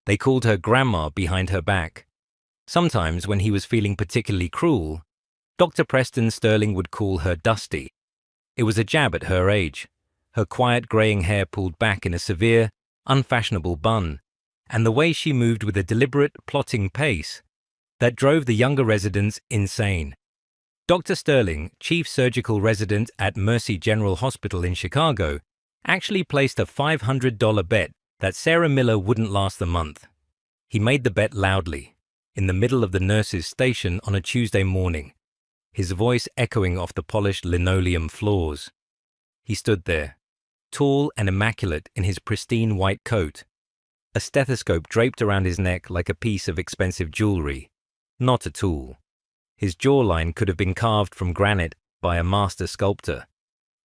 They called her Grandma behind her back. Sometimes, when he was feeling particularly cruel, Dr. Preston Sterling would call her Dusty. It was a jab at her age, her quiet greying hair pulled back in a severe, unfashionable bun, and the way she moved with a deliberate, plotting pace that drove the younger residents insane. Dr. Sterling, chief surgical resident at Mercy General Hospital in Chicago, actually placed a $500 bet that Sarah Miller wouldn't last the month. He made the bet loudly, in the middle of the nurses' station on a Tuesday morning, his voice echoing off the polished linoleum floors. He stood there, tall and immaculate in his pristine white coat, a stethoscope draped around his neck like a piece of expensive jewelry, not a tool. His jawline could have been carved from granite by a master sculptor,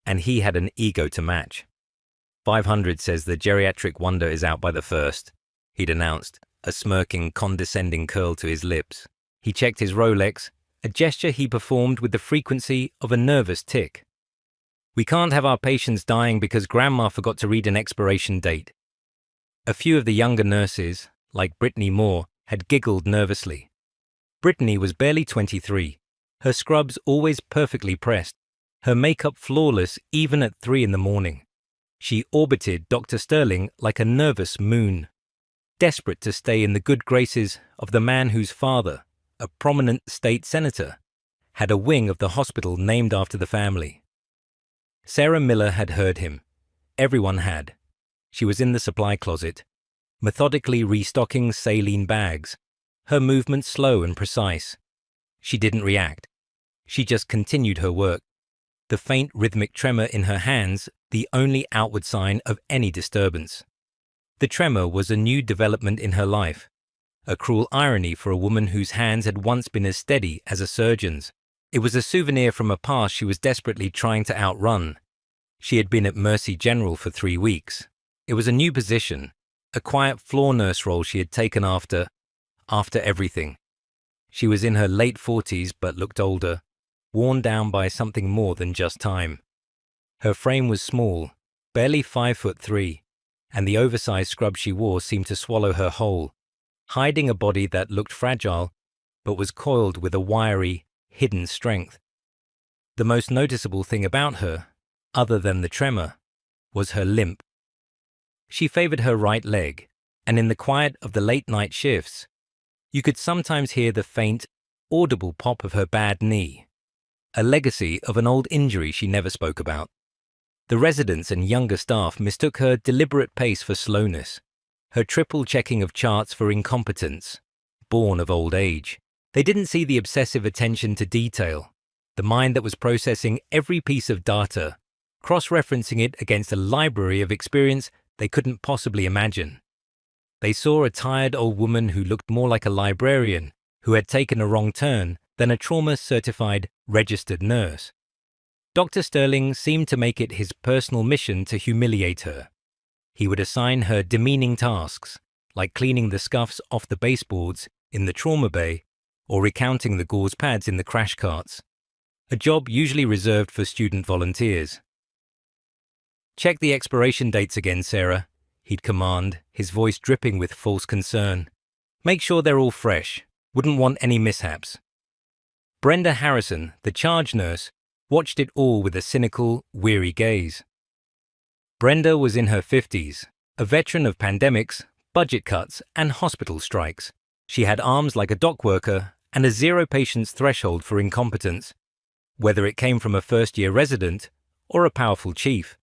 and he had an ego to match. 500 says the geriatric wonder is out by the first, he'd announced, a smirking, condescending curl to his lips. He checked his Rolex, a gesture he performed with the frequency of a nervous tick. We can't have our patients dying because Grandma forgot to read an expiration date. A few of the younger nurses, like Brittany Moore, had giggled nervously. Brittany was barely 23, her scrubs always perfectly pressed, her makeup flawless even at 3 in the morning. She orbited Dr. Sterling like a nervous moon, desperate to stay in the good graces of the man whose father, a prominent state senator, had a wing of the hospital named after the family. Sarah Miller had heard him. Everyone had. She was in the supply closet, methodically restocking saline bags, her movements slow and precise. She didn't react. She just continued her work, the faint rhythmic tremor in her hands the only outward sign of any disturbance. The tremor was a new development in her life, a cruel irony for a woman whose hands had once been as steady as a surgeon's. It was a souvenir from a past she was desperately trying to outrun. She had been at Mercy General for 3 weeks. It was a new position, a quiet floor nurse role she had taken after everything. She was in her late 40s but looked older, worn down by something more than just time. Her frame was small, barely 5'3", and the oversized scrub she wore seemed to swallow her whole, hiding a body that looked fragile but was coiled with a wiry, hidden strength. The most noticeable thing about her, other than the tremor, was her limp. She favored her right leg, and in the quiet of the late-night shifts, you could sometimes hear the faint, audible pop of her bad knee, a legacy of an old injury she never spoke about. The residents and younger staff mistook her deliberate pace for slowness, her triple checking of charts for incompetence, born of old age. They didn't see the obsessive attention to detail, the mind that was processing every piece of data, cross-referencing it against a library of experience they couldn't possibly imagine. They saw a tired old woman who looked more like a librarian who had taken a wrong turn than a trauma-certified registered nurse. Dr. Sterling seemed to make it his personal mission to humiliate her. He would assign her demeaning tasks, like cleaning the scuffs off the baseboards in the trauma bay or recounting the gauze pads in the crash carts, a job usually reserved for student volunteers. "Check the expiration dates again, Sarah," he'd command, his voice dripping with false concern. "Make sure they're all fresh. Wouldn't want any mishaps." Brenda Harrison, the charge nurse, watched it all with a cynical, weary gaze. Brenda was in her 50s, a veteran of pandemics, budget cuts, and hospital strikes. She had arms like a dock worker and a zero patience threshold for incompetence, whether it came from a first-year resident or a powerful chief.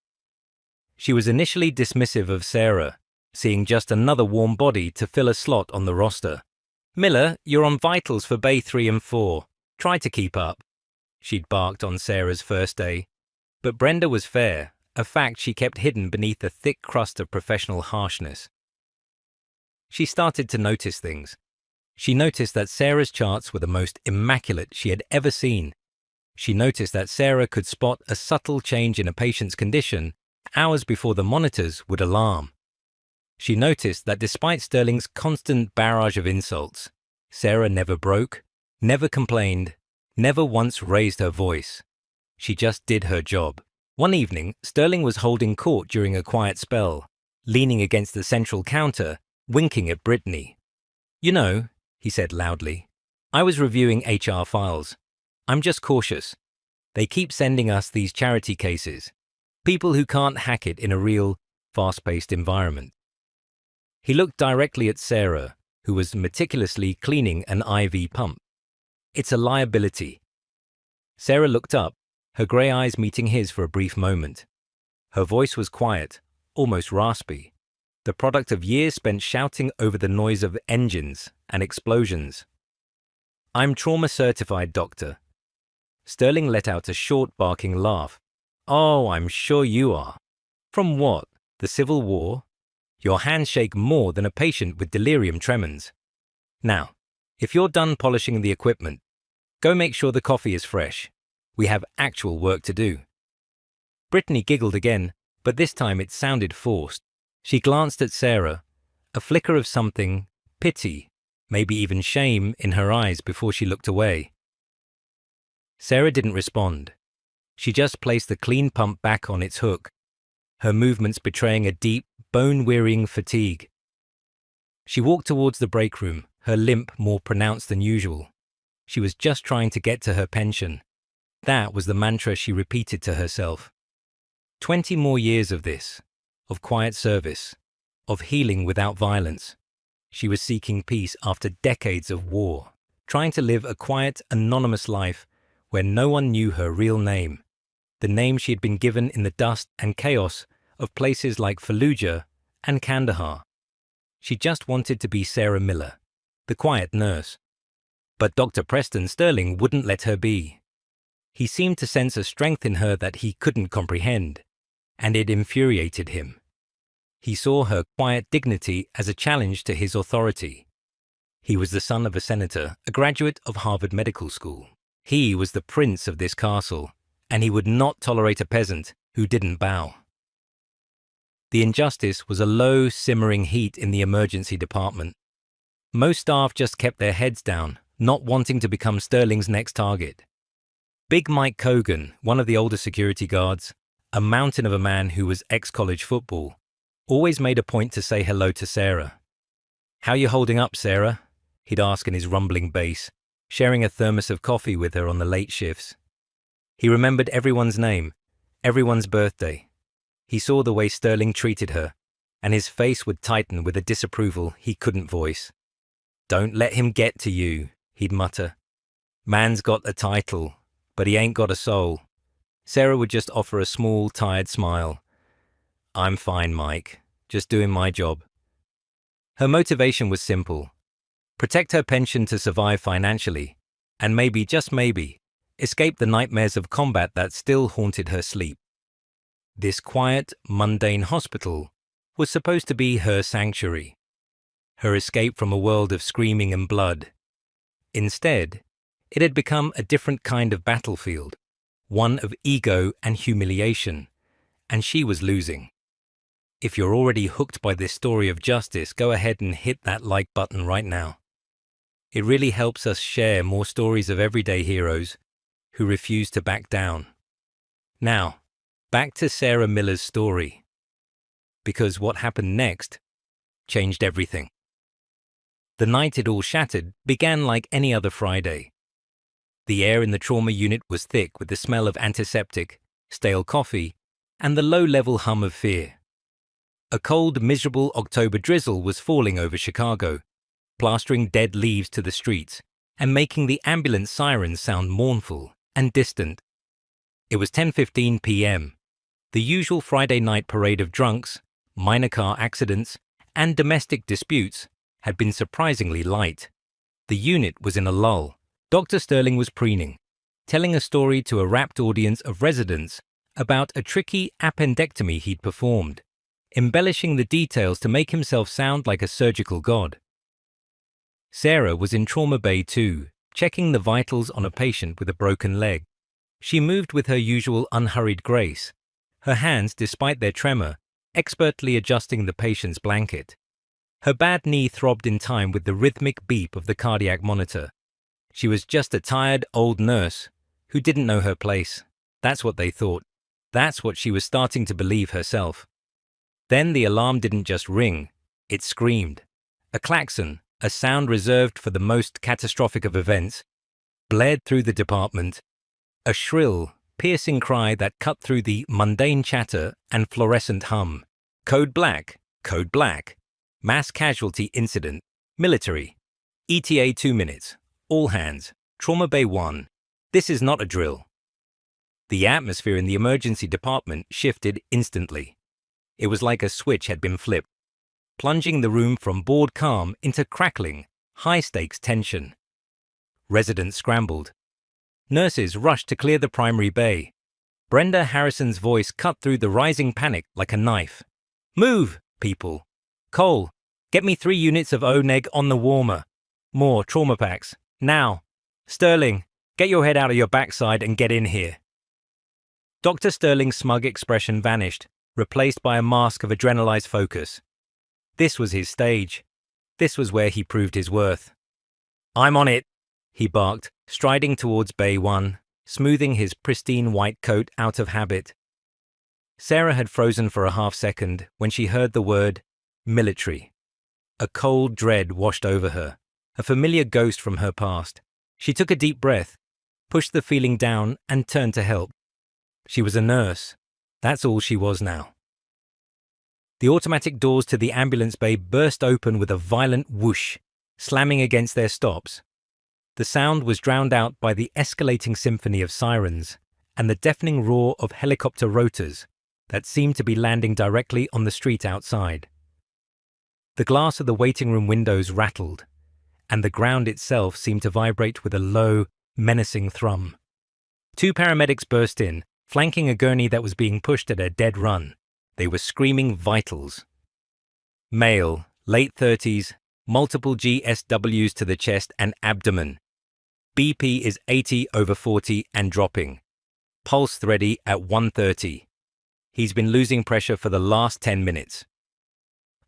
She was initially dismissive of Sarah, seeing just another warm body to fill a slot on the roster. "Miller, you're on vitals for Bay 3 and 4. Try to keep up," she'd barked on Sarah's first day. But Brenda was fair, a fact she kept hidden beneath a thick crust of professional harshness. She started to notice things. She noticed that Sarah's charts were the most immaculate she had ever seen. She noticed that Sarah could spot a subtle change in a patient's condition hours before the monitors would alarm. She noticed that despite Sterling's constant barrage of insults, Sarah never broke, never complained, never once raised her voice. She just did her job. One evening, Sterling was holding court during a quiet spell, leaning against the central counter, winking at Brittany. "You know," he said loudly, "I was reviewing HR files. I'm just cautious. They keep sending us these charity cases. People who can't hack it in a real, fast-paced environment." He looked directly at Sarah, who was meticulously cleaning an IV pump. "It's a liability." Sarah looked up, her grey eyes meeting his for a brief moment. Her voice was quiet, almost raspy, the product of years spent shouting over the noise of engines and explosions. "I'm trauma-certified, doctor." Sterling let out a short, barking laugh. "Oh, I'm sure you are. From what? The Civil War? Your hands shake more than a patient with delirium tremens. Now, if you're done polishing the equipment, go make sure the coffee is fresh. We have actual work to do." Brittany giggled again, but this time it sounded forced. She glanced at Sarah, a flicker of something, pity, maybe even shame, in her eyes before she looked away. Sarah didn't respond. She just placed the clean pump back on its hook, her movements betraying a deep, bone-wearying fatigue. She walked towards the break room, her limp more pronounced than usual. She was just trying to get to her pension. That was the mantra she repeated to herself. 20 more years of this, of quiet service, of healing without violence. She was seeking peace after decades of war, trying to live a quiet, anonymous life where no one knew her real name, the name she had been given in the dust and chaos of places like Fallujah and Kandahar. She just wanted to be Sarah Miller, the quiet nurse. But Dr. Preston Sterling wouldn't let her be. He seemed to sense a strength in her that he couldn't comprehend, and it infuriated him. He saw her quiet dignity as a challenge to his authority. He was the son of a senator, a graduate of Harvard Medical School. He was the prince of this castle, and he would not tolerate a peasant who didn't bow. The injustice was a low, simmering heat in the emergency department. Most staff just kept their heads down, not wanting to become Sterling's next target. Big Mike Cogan, one of the older security guards, a mountain of a man who was ex-college football, always made a point to say hello to Sarah. "How you holding up, Sarah?" he'd ask in his rumbling bass, sharing a thermos of coffee with her on the late shifts. He remembered everyone's name, everyone's birthday. He saw the way Sterling treated her, and his face would tighten with a disapproval he couldn't voice. "Don't let him get to you," he'd mutter. "Man's got a title, but he ain't got a soul." Sarah would just offer a small, tired smile. "I'm fine, Mike. Just doing my job." Her motivation was simple. Protect her pension to survive financially, and maybe, just maybe, escape the nightmares of combat that still haunted her sleep. This quiet, mundane hospital was supposed to be her sanctuary, her escape from a world of screaming and blood. Instead, it had become a different kind of battlefield, one of ego and humiliation, and she was losing. If you're already hooked by this story of justice, go ahead and hit that like button right now. It really helps us share more stories of everyday heroes who refuse to back down. Now, back to Sarah Miller's story. Because what happened next changed everything. The night it all shattered began like any other Friday. The air in the trauma unit was thick with the smell of antiseptic, stale coffee, and the low-level hum of fear. A cold, miserable October drizzle was falling over Chicago, plastering dead leaves to the streets and making the ambulance sirens sound mournful and distant. It was 10:15 p.m. The usual Friday night parade of drunks, minor car accidents, and domestic disputes had been surprisingly light. The unit was in a lull. Dr. Sterling was preening, telling a story to a rapt audience of residents about a tricky appendectomy he'd performed, embellishing the details to make himself sound like a surgical god. Sarah was in trauma bay too, checking the vitals on a patient with a broken leg. She moved with her usual unhurried grace, her hands, despite their tremor, expertly adjusting the patient's blanket. Her bad knee throbbed in time with the rhythmic beep of the cardiac monitor. She was just a tired old nurse who didn't know her place. That's what they thought. That's what she was starting to believe herself. Then the alarm didn't just ring, it screamed. A klaxon, a sound reserved for the most catastrophic of events, blared through the department, a shrill, piercing cry that cut through the mundane chatter and fluorescent hum. Code black, code black. Mass casualty incident, military. ETA 2 minutes. All hands. Trauma Bay 1. This is not a drill. The atmosphere in the emergency department shifted instantly. It was like a switch had been flipped, plunging the room from bored calm into crackling, high-stakes tension. Residents scrambled. Nurses rushed to clear the primary bay. Brenda Harrison's voice cut through the rising panic like a knife. Move, people. Cole, get me 3 units of O-neg on the warmer. More trauma packs. Now. Sterling, get your head out of your backside and get in here. Dr. Sterling's smug expression vanished, replaced by a mask of adrenalized focus. This was his stage. This was where he proved his worth. I'm on it, he barked, striding towards Bay 1, smoothing his pristine white coat out of habit. Sarah had frozen for a half-second when she heard the word military. A cold dread washed over her, a familiar ghost from her past. She took a deep breath, pushed the feeling down, and turned to help. She was a nurse. That's all she was now. The automatic doors to the ambulance bay burst open with a violent whoosh, slamming against their stops. The sound was drowned out by the escalating symphony of sirens and the deafening roar of helicopter rotors that seemed to be landing directly on the street outside. The glass of the waiting room windows rattled, and the ground itself seemed to vibrate with a low, menacing thrum. 2 paramedics burst in, flanking a gurney that was being pushed at a dead run. They were screaming vitals. Male, late 30s, multiple GSWs to the chest and abdomen. BP is 80/40 and dropping. Pulse ready at 130. He's been losing pressure for the last 10 minutes.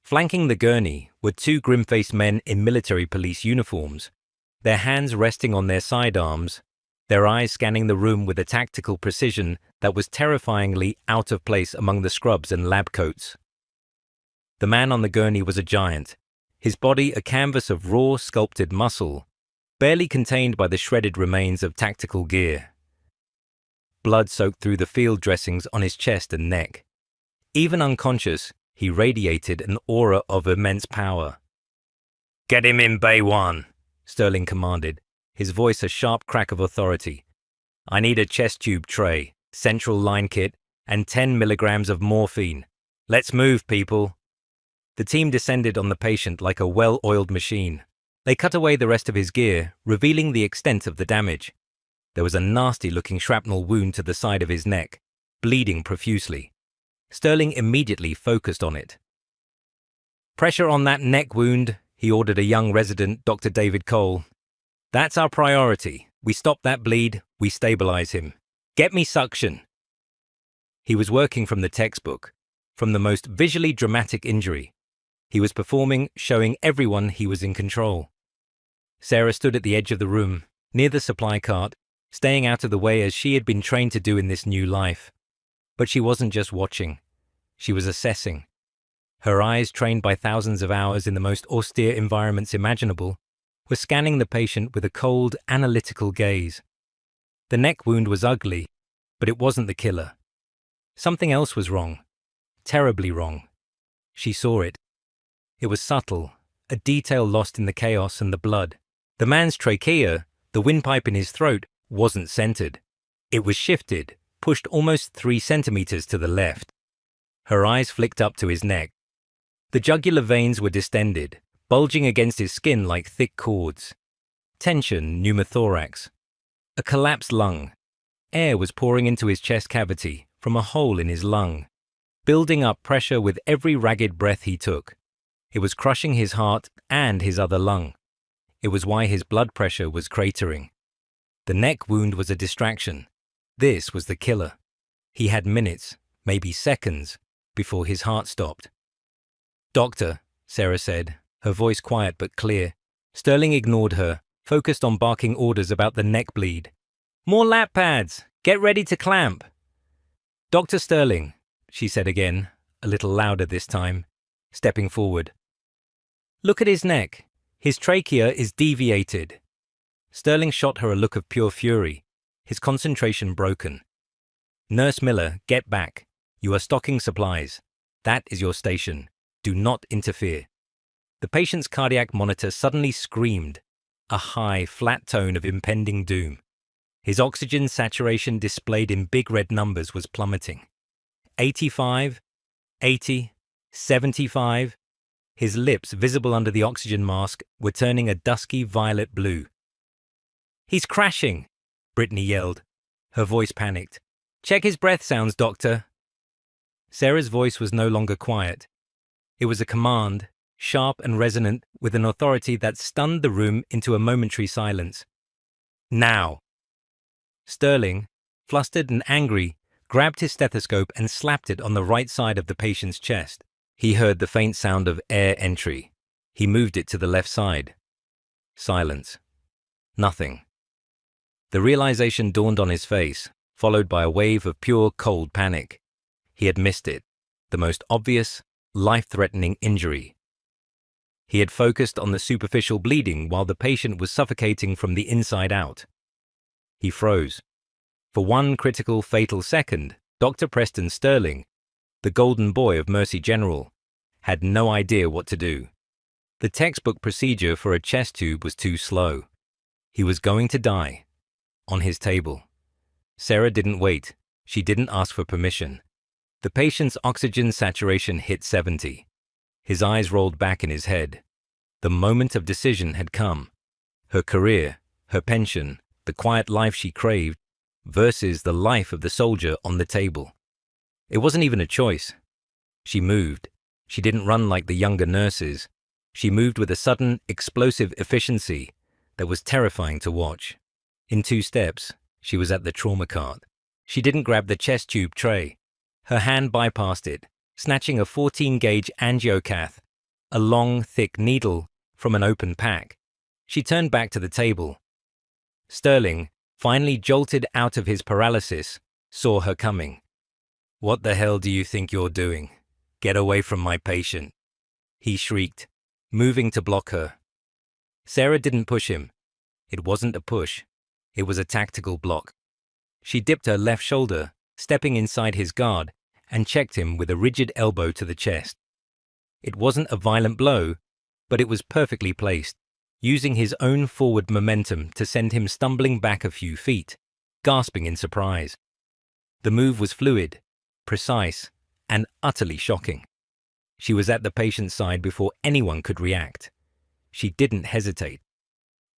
Flanking the gurney were 2 grim-faced men in military police uniforms, their hands resting on their sidearms, their eyes scanning the room with a tactical precision that was terrifyingly out of place among the scrubs and lab coats. The man on the gurney was a giant, his body a canvas of raw, sculpted muscle, barely contained by the shredded remains of tactical gear. Blood soaked through the field dressings on his chest and neck. Even unconscious, he radiated an aura of immense power. "Get him in Bay 1, Sterling commanded, his voice a sharp crack of authority. "I need a chest tube tray, central line kit, and 10 milligrams of morphine. Let's move, people." The team descended on the patient like a well-oiled machine. They cut away the rest of his gear, revealing the extent of the damage. There was a nasty-looking shrapnel wound to the side of his neck, bleeding profusely. Sterling immediately focused on it. "Pressure on that neck wound," he ordered a young resident, Dr. David Cole. "That's our priority. We stop that bleed, we stabilize him. Get me suction." He was working from the textbook, from the most visually dramatic injury. He was performing, showing everyone he was in control. Sarah stood at the edge of the room, near the supply cart, staying out of the way as she had been trained to do in this new life. But she wasn't just watching. She was assessing. Her eyes, trained by thousands of hours in the most austere environments imaginable, were scanning the patient with a cold, analytical gaze. The neck wound was ugly, but it wasn't the killer. Something else was wrong. Terribly wrong. She saw it. It was subtle, a detail lost in the chaos and the blood. The man's trachea, the windpipe in his throat, wasn't centered. It was shifted, pushed almost 3 centimeters to the left. Her eyes flicked up to his neck. The jugular veins were distended, bulging against his skin like thick cords. Tension, pneumothorax. A collapsed lung. Air was pouring into his chest cavity from a hole in his lung, building up pressure with every ragged breath he took. It was crushing his heart and his other lung. It was why his blood pressure was cratering. The neck wound was a distraction. This was the killer. He had minutes, maybe seconds, before his heart stopped. "Doctor," Sarah said, her voice quiet but clear. Sterling ignored her, focused on barking orders about the neck bleed. "More lap pads! Get ready to clamp!" "Dr. Sterling," she said again, a little louder this time, stepping forward. Look at his neck. His trachea is deviated. Sterling shot her a look of pure fury, his concentration broken. Nurse Miller, get back. You are stocking supplies. That is your station. Do not interfere. The patient's cardiac monitor suddenly screamed, a high, flat tone of impending doom. His oxygen saturation displayed in big red numbers was plummeting. 85, 80, 75. His lips, visible under the oxygen mask, were turning a dusky violet blue. He's crashing, Brittany yelled. Her voice panicked. Check his breath sounds, doctor. Sarah's voice was no longer quiet. It was a command, sharp and resonant, with an authority that stunned the room into a momentary silence. Now! Sterling, flustered and angry, grabbed his stethoscope and slapped it on the right side of the patient's chest. He heard the faint sound of air entry. He moved it to the left side. Silence. Nothing. The realization dawned on his face, followed by a wave of pure cold panic. He had missed it, the most obvious, life-threatening injury. He had focused on the superficial bleeding while the patient was suffocating from the inside out. He froze. For one critical, fatal second, Dr. Preston Sterling, the golden boy of Mercy General, had no idea what to do. The textbook procedure for a chest tube was too slow. He was going to die. On his table. Sarah didn't wait. She didn't ask for permission. The patient's oxygen saturation hit 70. His eyes rolled back in his head. The moment of decision had come. Her career, her pension, the quiet life she craved, versus the life of the soldier on the table. It wasn't even a choice. She moved. She didn't run like the younger nurses. She moved with a sudden, explosive efficiency that was terrifying to watch. In 2 steps, she was at the trauma cart. She didn't grab the chest tube tray. Her hand bypassed it, snatching a 14-gauge angiocath, a long, thick needle, from an open pack. She turned back to the table. Sterling, finally jolted out of his paralysis, saw her coming. What the hell do you think you're doing? Get away from my patient, he shrieked, moving to block her. Sarah didn't push him. It wasn't a push. It was a tactical block. She dipped her left shoulder, stepping inside his guard, and checked him with a rigid elbow to the chest. It wasn't a violent blow, but it was perfectly placed, using his own forward momentum to send him stumbling back a few feet, gasping in surprise. The move was fluid, precise, and utterly shocking. She was at the patient's side before anyone could react. She didn't hesitate.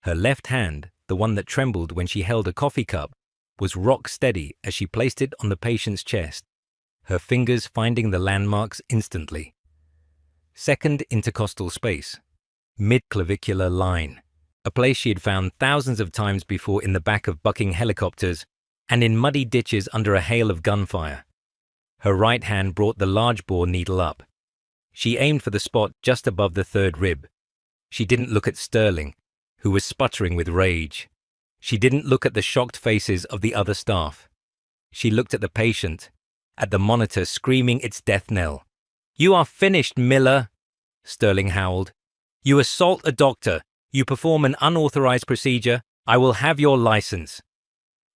Her left hand, the one that trembled when she held a coffee cup, was rock steady as she placed it on the patient's chest, her fingers finding the landmarks instantly. Second intercostal space, mid-clavicular line, a place she had found thousands of times before in the back of bucking helicopters and in muddy ditches under a hail of gunfire. Her right hand brought the large-bore needle up. She aimed for the spot just above the 3rd rib. She didn't look at Sterling, who was sputtering with rage. She didn't look at the shocked faces of the other staff. She looked at the patient, at the monitor screaming its death knell. You are finished, Miller, Sterling howled. You assault a doctor. You perform an unauthorized procedure. I will have your license.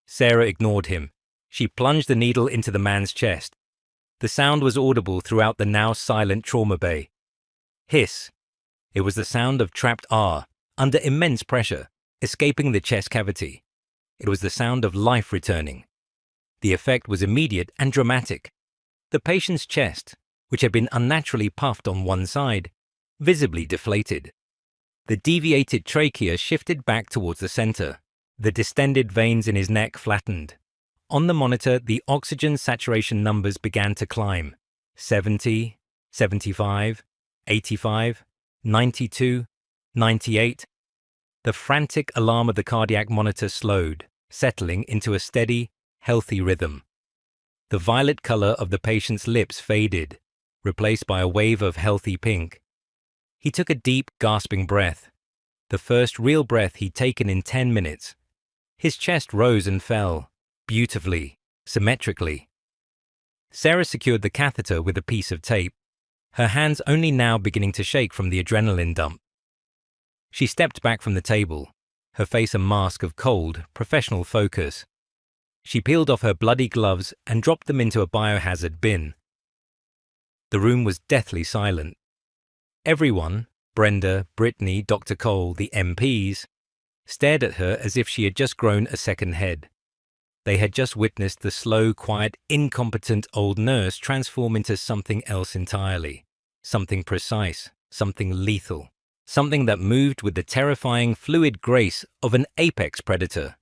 Sarah ignored him. She plunged the needle into the man's chest. The sound was audible throughout the now silent trauma bay. Hiss. It was the sound of trapped air, under immense pressure, escaping the chest cavity. It was the sound of life returning. The effect was immediate and dramatic. The patient's chest, which had been unnaturally puffed on one side, visibly deflated. The deviated trachea shifted back towards the center. The distended veins in his neck flattened. On the monitor, the oxygen saturation numbers began to climb. 70, 75, 85, 92, 98. The frantic alarm of the cardiac monitor slowed, settling into a steady, healthy rhythm. The violet color of the patient's lips faded, replaced by a wave of healthy pink. He took a deep, gasping breath, the first real breath he'd taken in 10 minutes. His chest rose and fell, beautifully, symmetrically. Sarah secured the catheter with a piece of tape, her hands only now beginning to shake from the adrenaline dump. She stepped back from the table, her face a mask of cold, professional focus. She peeled off her bloody gloves and dropped them into a biohazard bin. The room was deathly silent. Everyone, Brenda, Brittany, Dr. Cole, the MPs, stared at her as if she had just grown a second head. They had just witnessed the slow, quiet, incompetent old nurse transform into something else entirely. Something precise, something lethal, something that moved with the terrifying, fluid grace of an apex predator.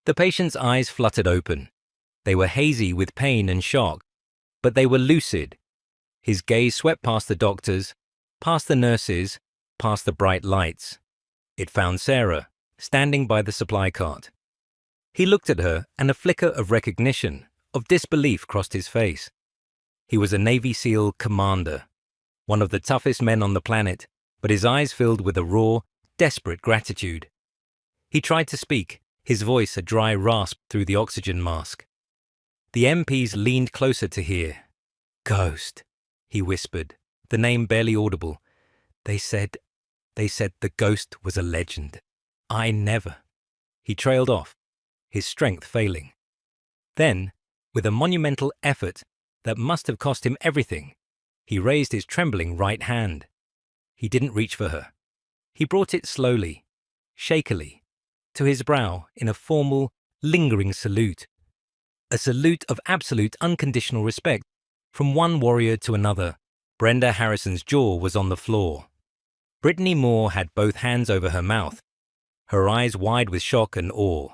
The patient's eyes fluttered open. They were hazy with pain and shock, but they were lucid. His gaze swept past the doctors, past the nurses, past the bright lights. It found Sarah, standing by the supply cart. He looked at her, and a flicker of recognition, of disbelief crossed his face. He was a Navy SEAL commander, one of the toughest men on the planet, but his eyes filled with a raw, desperate gratitude. He tried to speak, his voice a dry rasp through the oxygen mask. The MPs leaned closer to hear. "Ghost," he whispered, the name barely audible. They said the ghost was a legend. I never. He trailed off, his strength failing. Then, with a monumental effort that must have cost him everything, he raised his trembling right hand. He didn't reach for her. He brought it slowly, shakily, to his brow in a formal, lingering salute. A salute of absolute unconditional respect from one warrior to another. Brenda Harrison's jaw was on the floor. Brittany Moore had both hands over her mouth, her eyes wide with shock and awe.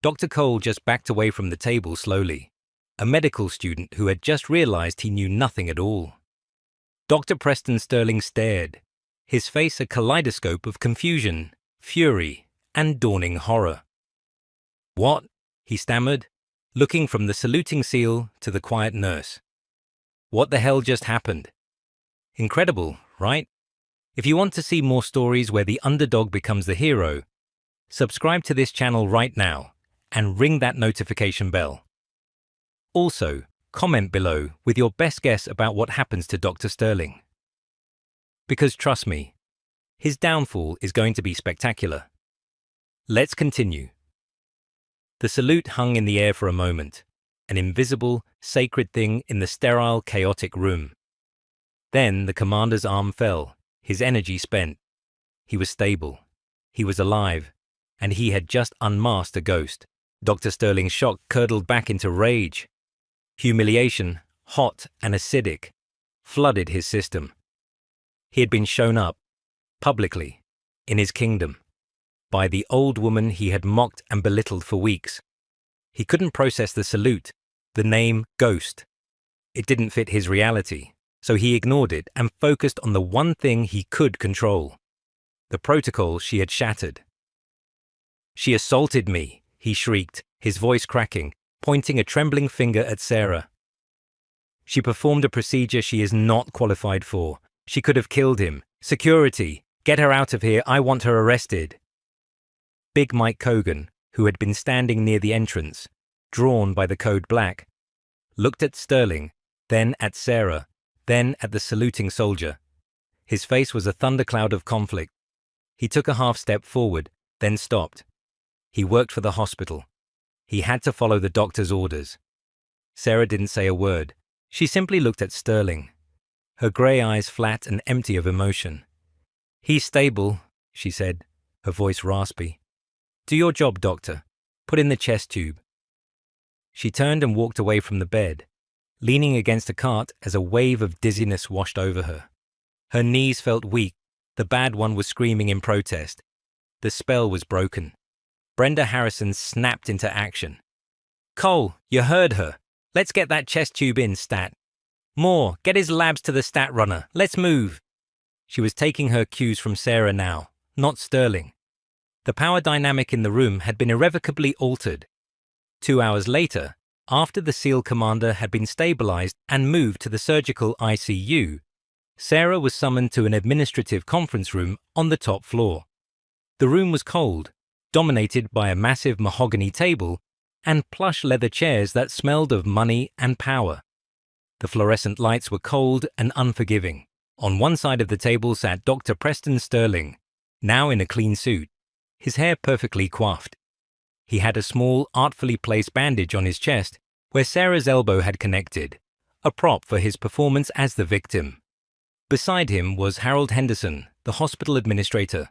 Dr. Cole just backed away from the table slowly, a medical student who had just realized he knew nothing at all. Dr. Preston Sterling stared, his face a kaleidoscope of confusion, fury, and dawning horror. "What?" he stammered, looking from the saluting SEAL to the quiet nurse. "What the hell just happened?" Incredible, right? If you want to see more stories where the underdog becomes the hero, subscribe to this channel right now and ring that notification bell. Also, comment below with your best guess about what happens to Dr. Sterling. Because trust me, his downfall is going to be spectacular. Let's continue. The salute hung in the air for a moment, an invisible, sacred thing in the sterile, chaotic room. Then the commander's arm fell, his energy spent. He was stable. He was alive, and he had just unmasked a ghost. Dr. Sterling's shock curdled back into rage. Humiliation, hot and acidic, flooded his system. He had been shown up, publicly, in his kingdom, by the old woman he had mocked and belittled for weeks. He couldn't process the salute, the name Ghost. It didn't fit his reality, so he ignored it and focused on the one thing he could control, the protocol she had shattered. "She assaulted me," he shrieked, his voice cracking, pointing a trembling finger at Sarah. "She performed a procedure she is not qualified for. She could have killed him. Security, get her out of here. I want her arrested." Big Mike Cogan, who had been standing near the entrance, drawn by the code black, looked at Sterling, then at Sarah, then at the saluting soldier. His face was a thundercloud of conflict. He took a half step forward, then stopped. He worked for the hospital. He had to follow the doctor's orders. Sarah didn't say a word. She simply looked at Sterling, her grey eyes flat and empty of emotion. "He's stable," she said, her voice raspy. "Do your job, doctor. Put in the chest tube." She turned and walked away from the bed, leaning against a cart as a wave of dizziness washed over her. Her knees felt weak. The bad one was screaming in protest. The spell was broken. Brenda Harrison snapped into action. "Cole, you heard her. Let's get that chest tube in, Stat. Moore, get his labs to the Stat runner. Let's move." She was taking her cues from Sarah now, not Sterling. The power dynamic in the room had been irrevocably altered. 2 hours later, after the SEAL commander had been stabilized and moved to the surgical ICU, Sarah was summoned to an administrative conference room on the top floor. The room was cold, dominated by a massive mahogany table and plush leather chairs that smelled of money and power. The fluorescent lights were cold and unforgiving. On one side of the table sat Dr. Preston Sterling, now in a clean suit, his hair perfectly coiffed. He had a small, artfully placed bandage on his chest where Sarah's elbow had connected, a prop for his performance as the victim. Beside him was Harold Henderson, the hospital administrator,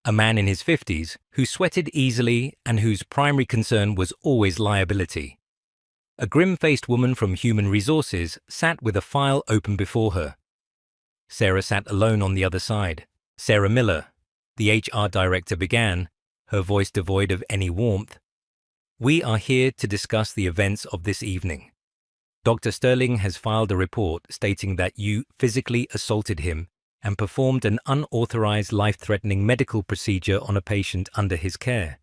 a man in his 50s who sweated easily and whose primary concern was always liability. A grim-faced woman from Human Resources sat with a file open before her. Sarah sat alone on the other side. Sarah Miller, the HR director, began, her voice devoid of any warmth. "We are here to discuss the events of this evening. Dr. Sterling has filed a report stating that you physically assaulted him and performed an unauthorized life-threatening medical procedure on a patient under his care."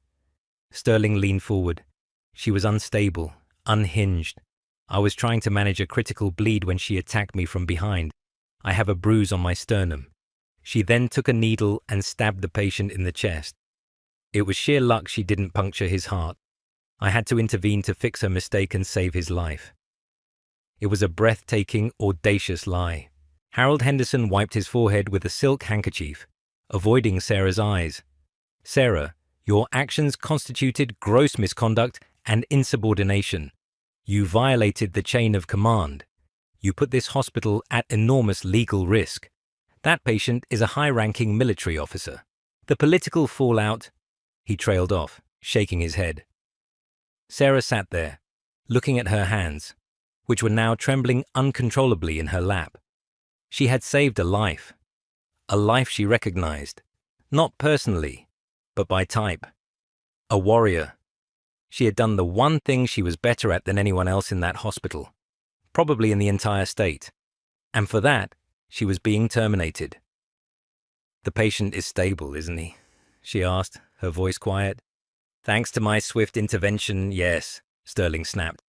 Sterling leaned forward. She was unstable, unhinged. "I was trying to manage a critical bleed when she attacked me from behind. I have a bruise on my sternum. She then took a needle and stabbed the patient in the chest. It was sheer luck she didn't puncture his heart. I had to intervene to fix her mistake and save his life." It was a breathtaking, audacious lie. Harold Henderson wiped his forehead with a silk handkerchief, avoiding Sarah's eyes. "Sarah, your actions constituted gross misconduct and insubordination. You violated the chain of command. You put this hospital at enormous legal risk. That patient is a high-ranking military officer. The political fallout—" He trailed off, shaking his head. Sarah sat there, looking at her hands, which were now trembling uncontrollably in her lap. She had saved a life she recognized, not personally, but by type. A warrior. She had done the one thing she was better at than anyone else in that hospital, probably in the entire state, and for that, she was being terminated. "The patient is stable, isn't he?" she asked, her voice quiet. "Thanks to my swift intervention, yes," Sterling snapped.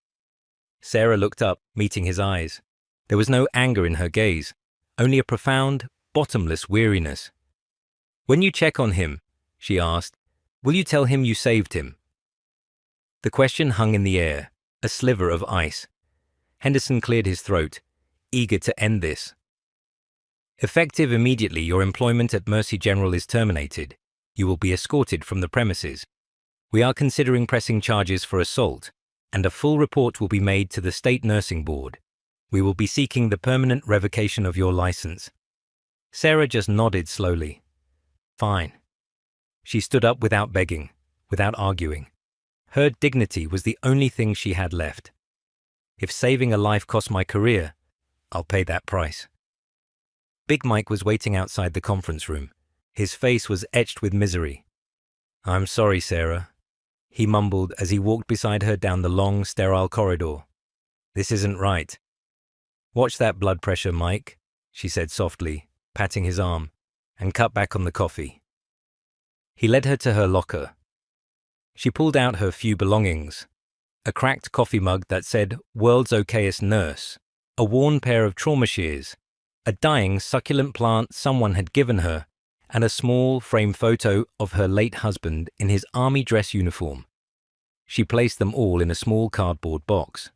Sarah looked up, meeting his eyes. There was no anger in her gaze, only a profound, bottomless weariness. "When you check on him," she asked, "will you tell him you saved him?" The question hung in the air, a sliver of ice. Henderson cleared his throat, eager to end this. "Effective immediately, your employment at Mercy General is terminated. You will be escorted from the premises. We are considering pressing charges for assault, and a full report will be made to the State Nursing Board. We will be seeking the permanent revocation of your license." Sarah just nodded slowly. "Fine." She stood up without begging, without arguing. Her dignity was the only thing she had left. "If saving a life costs my career, I'll pay that price." Big Mike was waiting outside the conference room. His face was etched with misery. "I'm sorry, Sarah," he mumbled as he walked beside her down the long, sterile corridor. "This isn't right." "Watch that blood pressure, Mike," she said softly, patting his arm, "and cut back on the coffee." He led her to her locker. She pulled out her few belongings: a cracked coffee mug that said "World's Okayest Nurse," a worn pair of trauma shears, a dying succulent plant someone had given her, and a small framed photo of her late husband in his army dress uniform. She placed them all in a small cardboard box.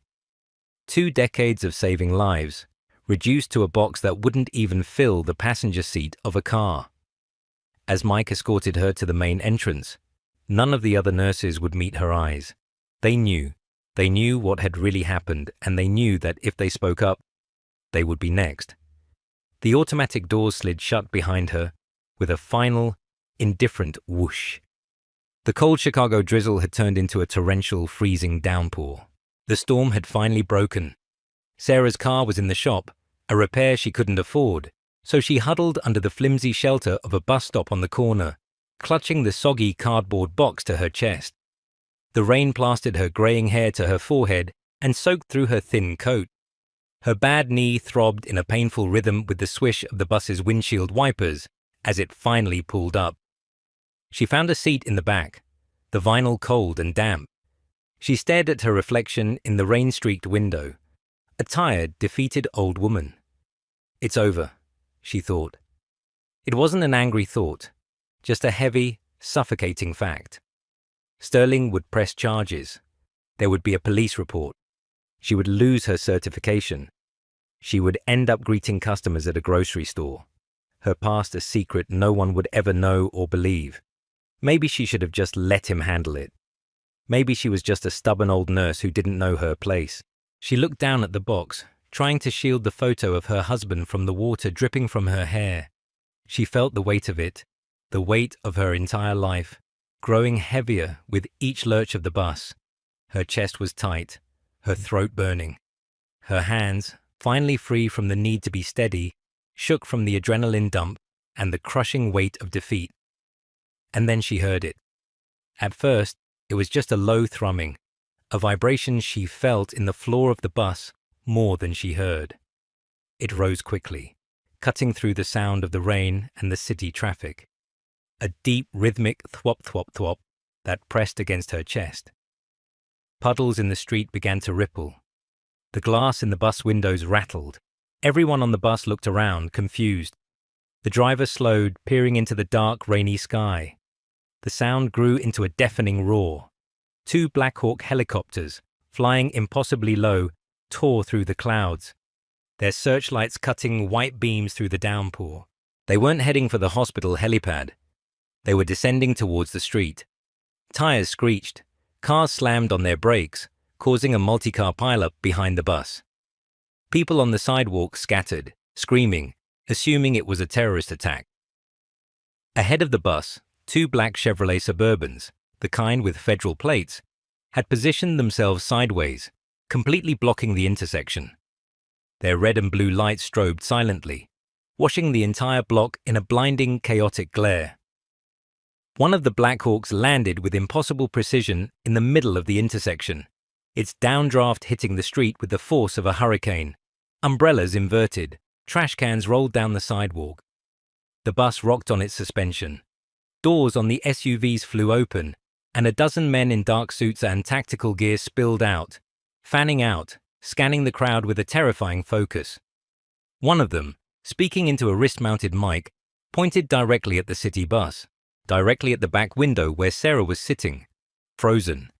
2 decades of saving lives, reduced to a box that wouldn't even fill the passenger seat of a car. As Mike escorted her to the main entrance, none of the other nurses would meet her eyes. They knew what had really happened, and they knew that if they spoke up, they would be next. The automatic doors slid shut behind her, with a final, indifferent whoosh. The cold Chicago drizzle had turned into a torrential, freezing downpour. The storm had finally broken. Sarah's car was in the shop, a repair she couldn't afford, so she huddled under the flimsy shelter of a bus stop on the corner, clutching the soggy cardboard box to her chest. The rain plastered her graying hair to her forehead and soaked through her thin coat. Her bad knee throbbed in a painful rhythm with the swish of the bus's windshield wipers as it finally pulled up. She found a seat in the back, the vinyl cold and damp. She stared at her reflection in the rain-streaked window, a tired, defeated old woman. "It's over," she thought. It wasn't an angry thought, just a heavy, suffocating fact. Sterling would press charges. There would be a police report. She would lose her certification. She would end up greeting customers at a grocery store. her past a secret no one would ever know or believe. Maybe she should have just let him handle it. Maybe she was just a stubborn old nurse who didn't know her place. She looked down at the box, trying to shield the photo of her husband from the water dripping from her hair. She felt the weight of it, the weight of her entire life, growing heavier with each lurch of the bus. Her chest was tight, her throat burning. Her hands, finally free from the need to be steady, shook from the adrenaline dump and the crushing weight of defeat. And then she heard it. At first, it was just a low thrumming, a vibration she felt in the floor of the bus more than she heard. It rose quickly, cutting through the sound of the rain and the city traffic. A deep, rhythmic thwop-thwop-thwop that pressed against her chest. Puddles in the street began to ripple. The glass in the bus windows rattled. Everyone on the bus looked around, confused. The driver slowed, peering into the dark, rainy sky. The sound grew into a deafening roar. 2 Black Hawk helicopters, flying impossibly low, tore through the clouds, their searchlights cutting white beams through the downpour. They weren't heading for the hospital helipad. They were descending towards the street. Tires screeched. Cars slammed on their brakes, causing a multi-car pileup behind the bus. People on the sidewalk scattered, screaming, assuming it was a terrorist attack. Ahead of the bus, 2 black Chevrolet Suburbans, the kind with federal plates, had positioned themselves sideways, completely blocking the intersection. Their red and blue lights strobed silently, washing the entire block in a blinding, chaotic glare. One of the Black Hawks landed with impossible precision in the middle of the intersection, its downdraft hitting the street with the force of a hurricane. Umbrellas inverted, trash cans rolled down the sidewalk. The bus rocked on its suspension. Doors on the SUVs flew open, and a dozen men in dark suits and tactical gear spilled out, fanning out, scanning the crowd with a terrifying focus. One of them, speaking into a wrist-mounted mic, pointed directly at the city bus, directly at the back window where Sarah was sitting, frozen.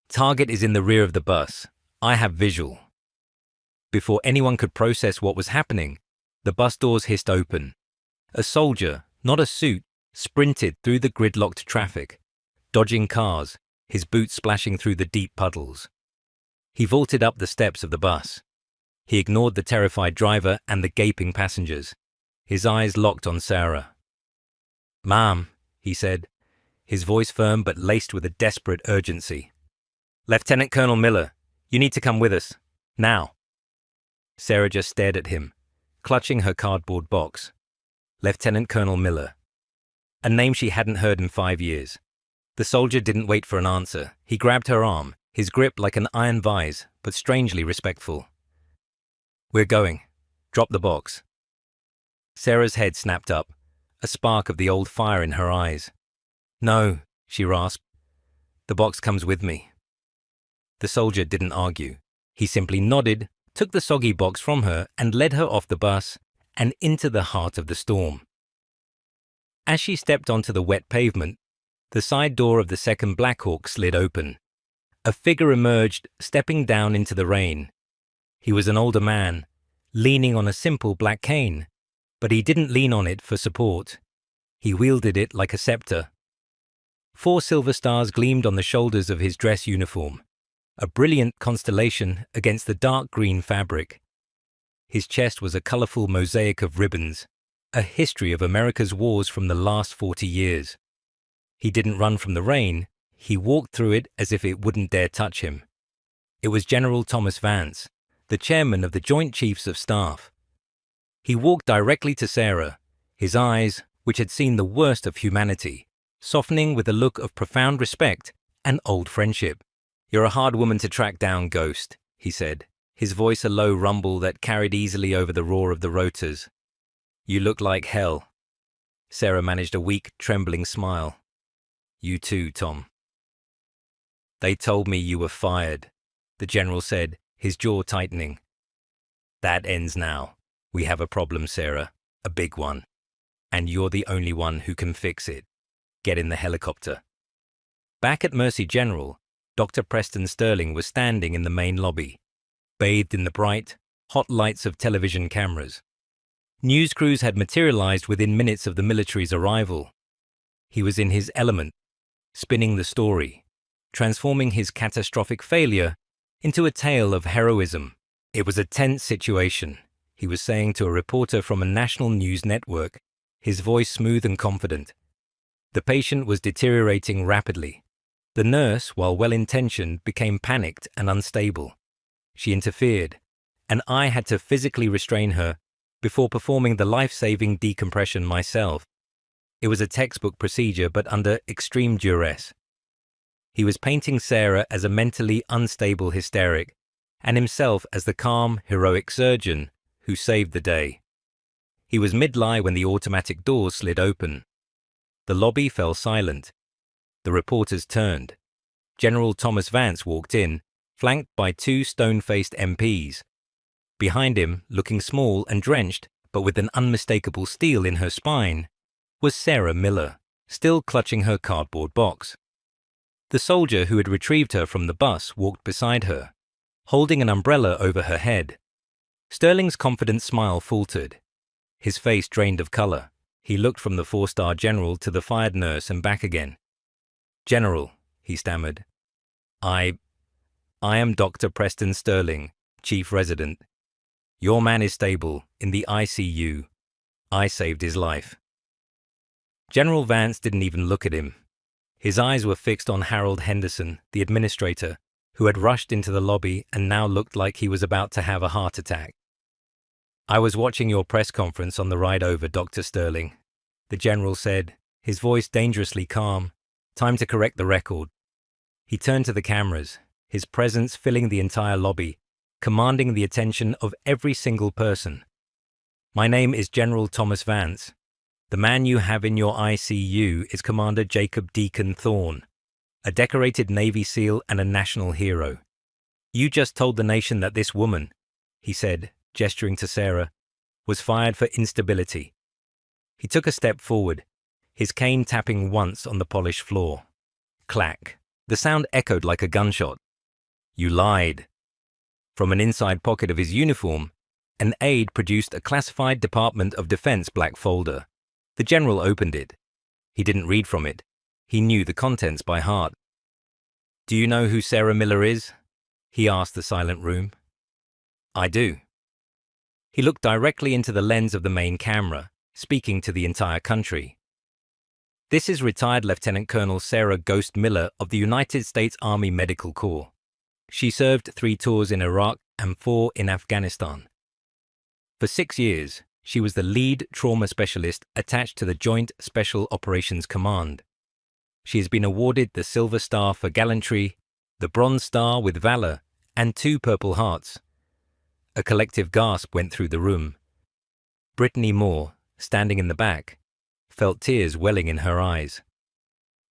"Target is in the rear of the bus. I have visual." Before anyone could process what was happening, the bus doors hissed open. A soldier, not a suit, sprinted through the gridlocked traffic, dodging cars, his boots splashing through the deep puddles. He vaulted up the steps of the bus. He ignored the terrified driver and the gaping passengers, his eyes locked on Sarah. "Ma'am," he said, his voice firm but laced with a desperate urgency. "Lieutenant Colonel Miller, you need to come with us. Now." Sarah just stared at him, clutching her cardboard box. Lieutenant Colonel Miller. A name she hadn't heard in 5 years. The soldier didn't wait for an answer. He grabbed her arm, his grip like an iron vise, but strangely respectful. "We're going. Drop the box." Sarah's head snapped up, a spark of the old fire in her eyes. "No," she rasped. "The box comes with me." The soldier didn't argue. He simply nodded, took the soggy box from her, and led her off the bus and into the heart of the storm. As she stepped onto the wet pavement, the side door of the second Black Hawk slid open. A figure emerged, stepping down into the rain. He was an older man, leaning on a simple black cane, but he didn't lean on it for support. He wielded it like a scepter. 4 silver stars gleamed on the shoulders of his dress uniform, a brilliant constellation against the dark green fabric. His chest was a colorful mosaic of ribbons, a history of America's wars from the last 40 years. He didn't run from the rain, he walked through it as if it wouldn't dare touch him. It was General Thomas Vance, the chairman of the Joint Chiefs of Staff. He walked directly to Sarah, his eyes, which had seen the worst of humanity, softening with a look of profound respect and old friendship. "You're a hard woman to track down, Ghost," he said, his voice a low rumble that carried easily over the roar of the rotors. "You look like hell." Sarah managed a weak, trembling smile. "You too, Tom." "They told me you were fired," the general said, his jaw tightening. "That ends now. We have a problem, Sarah, a big one. And you're the only one who can fix it. Get in the helicopter." Back at Mercy General, Dr. Preston Sterling was standing in the main lobby, bathed in the bright, hot lights of television cameras. News crews had materialized within minutes of the military's arrival. He was in his element, spinning the story, transforming his catastrophic failure into a tale of heroism. It was a tense situation, he was saying to a reporter from a national news network, his voice smooth and confident. The patient was deteriorating rapidly. The nurse, while well-intentioned, became panicked and unstable. She interfered, and I had to physically restrain her before performing the life-saving decompression myself. It was a textbook procedure, but under extreme duress. He was painting Sarah as a mentally unstable hysteric, and himself as the calm, heroic surgeon who saved the day. He was mid-lie when the automatic doors slid open. The lobby fell silent. The reporters turned. General Thomas Vance walked in, flanked by two stone-faced MPs. Behind him, looking small and drenched, but with an unmistakable steel in her spine, was Sarah Miller, still clutching her cardboard box. The soldier who had retrieved her from the bus walked beside her, holding an umbrella over her head. Sterling's confident smile faltered. His face drained of color. He looked from the four-star general to the fired nurse and back again. "General," he stammered. I am Dr. Preston Sterling, chief resident. Your man is stable, in the ICU. I saved his life." General Vance didn't even look at him. His eyes were fixed on Harold Henderson, the administrator, who had rushed into the lobby and now looked like he was about to have a heart attack. "I was watching your press conference on the ride over, Dr. Sterling," the general said, his voice dangerously calm. "Time to correct the record." He turned to the cameras, his presence filling the entire lobby, commanding the attention of every single person. "My name is General Thomas Vance. The man you have in your ICU is Commander Jacob Deacon Thorne, a decorated Navy SEAL and a national hero. You just told the nation that this woman," he said, gesturing to Sarah, "was fired for instability." He took a step forward, his cane tapping once on the polished floor. Clack. The sound echoed like a gunshot. "You lied." From an inside pocket of his uniform, an aide produced a classified Department of Defense black folder. The general opened it. He didn't read from it. He knew the contents by heart. "Do you know who Sarah Miller is?" he asked the silent room. "I do." He looked directly into the lens of the main camera, speaking to the entire country. "This is retired Lieutenant Colonel Sarah Ghost Miller of the United States Army Medical Corps. She served 3 tours in Iraq and 4 in Afghanistan. For 6 years, she was the lead trauma specialist attached to the Joint Special Operations Command. She has been awarded the Silver Star for gallantry, the Bronze Star with valor, and 2 Purple Hearts. A collective gasp went through the room. Brittany Moore, standing in the back, felt tears welling in her eyes.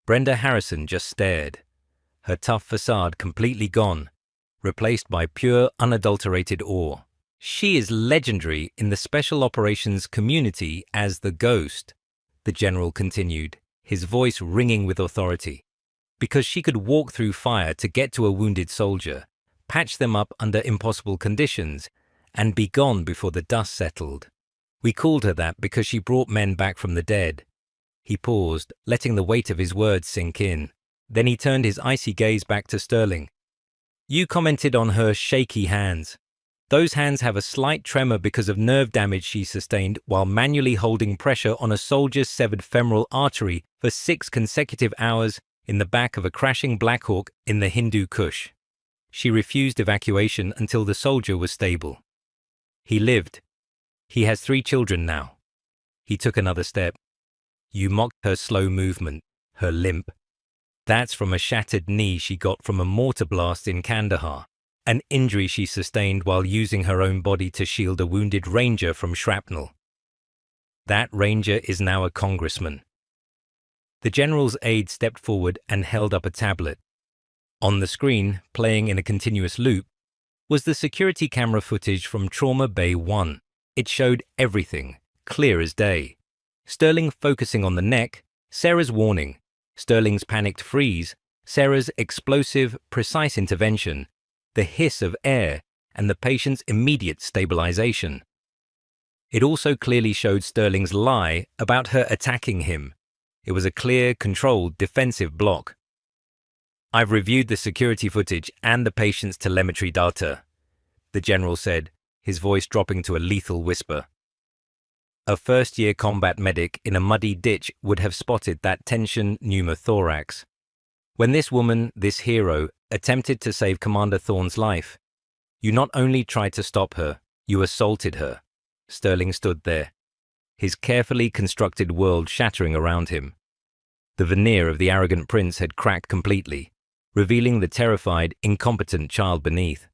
Brenda Harrison just stared, her tough facade completely gone, replaced by pure, unadulterated awe. "She is legendary in the special operations community as the Ghost," the general continued, his voice ringing with authority, "because she could walk through fire to get to a wounded soldier, patch them up under impossible conditions, and be gone before the dust settled. We called her that because she brought men back from the dead." He paused, letting the weight of his words sink in. Then he turned his icy gaze back to Sterling. "You commented on her shaky hands. Those hands have a slight tremor because of nerve damage she sustained while manually holding pressure on a soldier's severed femoral artery for 6 consecutive hours in the back of a crashing Black Hawk in the Hindu Kush. She refused evacuation until the soldier was stable. He lived. He has 3 children now." He took another step. "You mocked her slow movement, her limp. That's from a shattered knee she got from a mortar blast in Kandahar, an injury she sustained while using her own body to shield a wounded ranger from shrapnel. That ranger is now a congressman." The general's aide stepped forward and held up a tablet. On the screen, playing in a continuous loop, was the security camera footage from Trauma Bay 1. It showed everything, clear as day. Sterling focusing on the neck, Sarah's warning, Sterling's panicked freeze, Sarah's explosive, precise intervention, the hiss of air, and the patient's immediate stabilization. It also clearly showed Sterling's lie about her attacking him. It was a clear, controlled, defensive block. "I've reviewed the security footage and the patient's telemetry data," the general said, his voice dropping to a lethal whisper. A first-year combat medic in a muddy ditch would have spotted that tension pneumothorax. When this woman, this hero, attempted to save Commander Thorne's life, you not only tried to stop her, you assaulted her. Sterling stood there, his carefully constructed world shattering around him. The veneer of the arrogant prince had cracked completely, revealing the terrified, incompetent child beneath.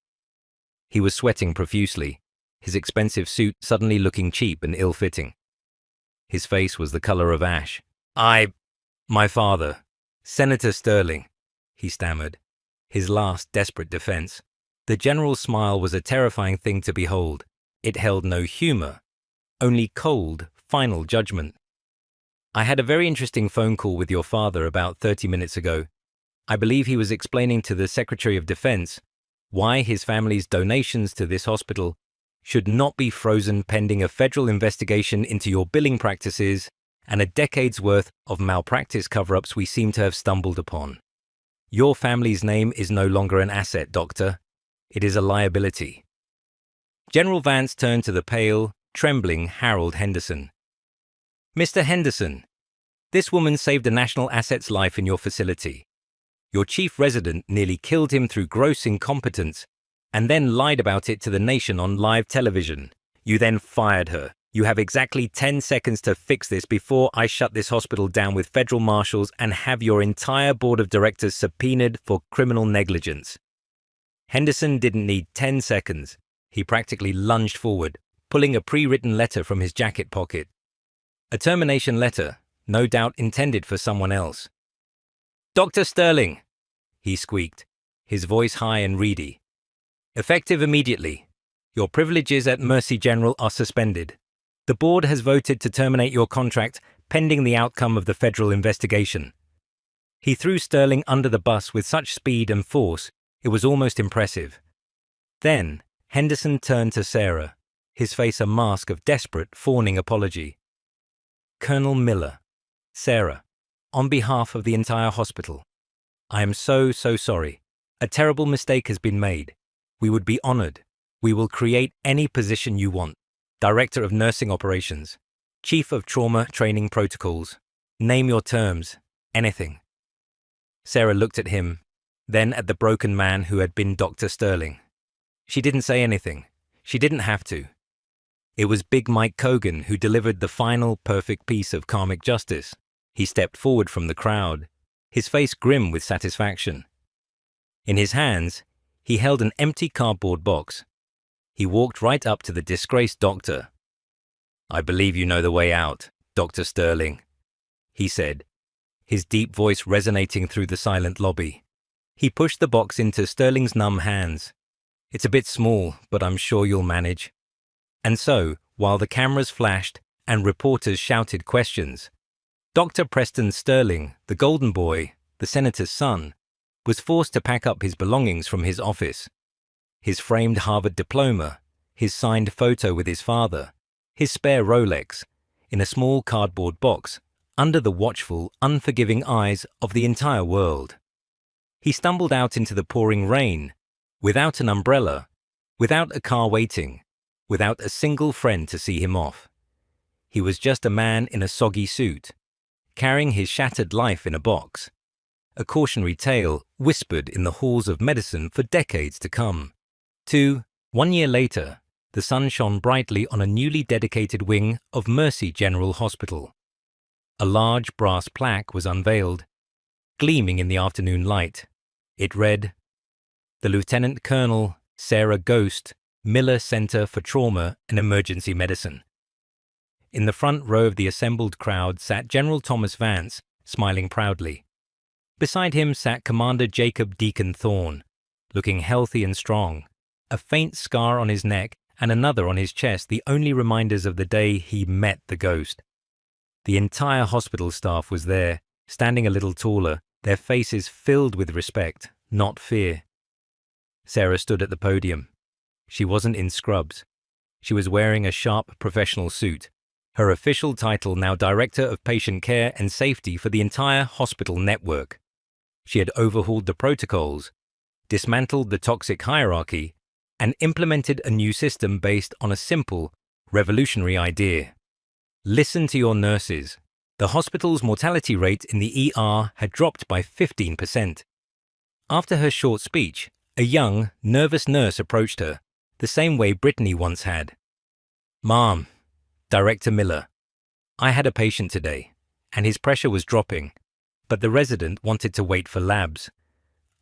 He was sweating profusely, his expensive suit suddenly looking cheap and ill-fitting. His face was the color of ash. My father, Senator Sterling," he stammered, his last desperate defense. The general's smile was a terrifying thing to behold. It held no humor, only cold, final judgment. "I had a very interesting phone call with your father about 30 minutes ago. I believe he was explaining to the Secretary of Defense why his family's donations to this hospital should not be frozen pending a federal investigation into your billing practices and a decade's worth of malpractice cover-ups we seem to have stumbled upon. Your family's name is no longer an asset, Doctor. It is a liability." General Vance turned to the pale, trembling Harold Henderson. "Mr. Henderson, this woman saved a national asset's life in your facility. Your chief resident nearly killed him through gross incompetence and then lied about it to the nation on live television. You then fired her. You have exactly 10 seconds to fix this before I shut this hospital down with federal marshals and have your entire board of directors subpoenaed for criminal negligence." Henderson didn't need 10 seconds. He practically lunged forward, pulling a pre-written letter from his jacket pocket. A termination letter, no doubt intended for someone else. "Dr. Sterling," he squeaked, his voice high and reedy. "Effective immediately. Your privileges at Mercy General are suspended. The board has voted to terminate your contract pending the outcome of the federal investigation." He threw Sterling under the bus with such speed and force, it was almost impressive. Then, Henderson turned to Sarah, his face a mask of desperate, fawning apology. "Colonel Miller, Sarah, on behalf of the entire hospital, I am so sorry. A terrible mistake has been made. We would be honored. We will create any position you want. Director of Nursing Operations, Chief of Trauma Training Protocols. Name your terms. Anything." Sarah looked at him, then at the broken man who had been Dr. Sterling. She didn't say anything. She didn't have to. It was Big Mike Kogan who delivered the final perfect piece of karmic justice. He stepped forward from the crowd, his face grim with satisfaction. In his hands, he held an empty cardboard box. He walked right up to the disgraced doctor. "I believe you know the way out, Dr. Sterling," he said, his deep voice resonating through the silent lobby. He pushed the box into Sterling's numb hands. "It's a bit small, but I'm sure you'll manage." And so, while the cameras flashed and reporters shouted questions, Dr. Preston Sterling, the golden boy, the senator's son, was forced to pack up his belongings from his office. His framed Harvard diploma, his signed photo with his father, his spare Rolex, in a small cardboard box, under the watchful, unforgiving eyes of the entire world. He stumbled out into the pouring rain, without an umbrella, without a car waiting, without a single friend to see him off. He was just a man in a soggy suit, carrying his shattered life in a box. A cautionary tale whispered in the halls of medicine for decades to come. 1 year later, the sun shone brightly on a newly dedicated wing of Mercy General Hospital. A large brass plaque was unveiled, gleaming in the afternoon light. It read, "The Lieutenant Colonel Sarah Ghost, Miller Center for Trauma and Emergency Medicine." In the front row of the assembled crowd sat General Thomas Vance, smiling proudly. Beside him sat Commander Jacob Deacon Thorne, looking healthy and strong, a faint scar on his neck and another on his chest, the only reminders of the day he met the ghost. The entire hospital staff was there, standing a little taller, their faces filled with respect, not fear. Sarah stood at the podium. She wasn't in scrubs. She was wearing a sharp professional suit, her official title now Director of Patient Care and Safety for the entire hospital network. She had overhauled the protocols, dismantled the toxic hierarchy, and implemented a new system based on a simple, revolutionary idea. Listen to your nurses. The hospital's mortality rate in the ER had dropped by 15%. After her short speech, a young, nervous nurse approached her, the same way Brittany once had. "Ma'am, Director Miller, I had a patient today, and his pressure was dropping, but the resident wanted to wait for labs.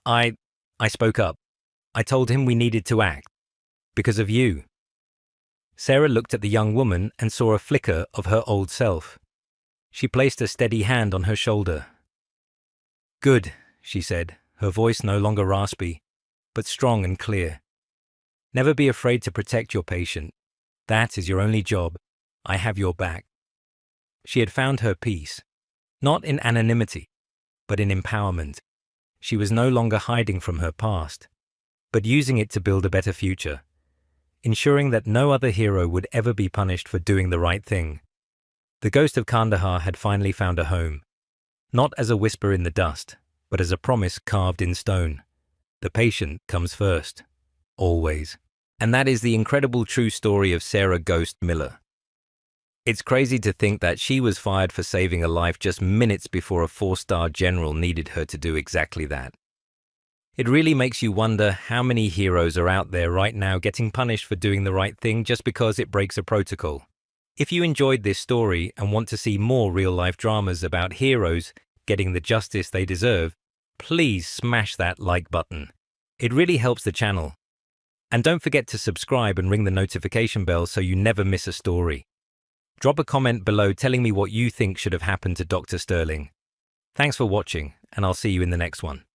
I spoke up. I told him we needed to act. Because of you." Sarah looked at the young woman and saw a flicker of her old self. She placed a steady hand on her shoulder. "Good," she said, her voice no longer raspy, but strong and clear. "Never be afraid to protect your patient. That is your only job. I have your back." She had found her peace, not in anonymity, but in empowerment. She was no longer hiding from her past, but using it to build a better future, ensuring that no other hero would ever be punished for doing the right thing. The ghost of Kandahar had finally found a home, not as a whisper in the dust, but as a promise carved in stone. The patient comes first, always. And that is the incredible true story of Sarah Ghost Miller. It's crazy to think that she was fired for saving a life just minutes before a 4-star general needed her to do exactly that. It really makes you wonder how many heroes are out there right now getting punished for doing the right thing just because it breaks a protocol. If you enjoyed this story and want to see more real-life dramas about heroes getting the justice they deserve, please smash that like button. It really helps the channel. And don't forget to subscribe and ring the notification bell so you never miss a story. Drop a comment below telling me what you think should have happened to Dr. Sterling. Thanks for watching, and I'll see you in the next one.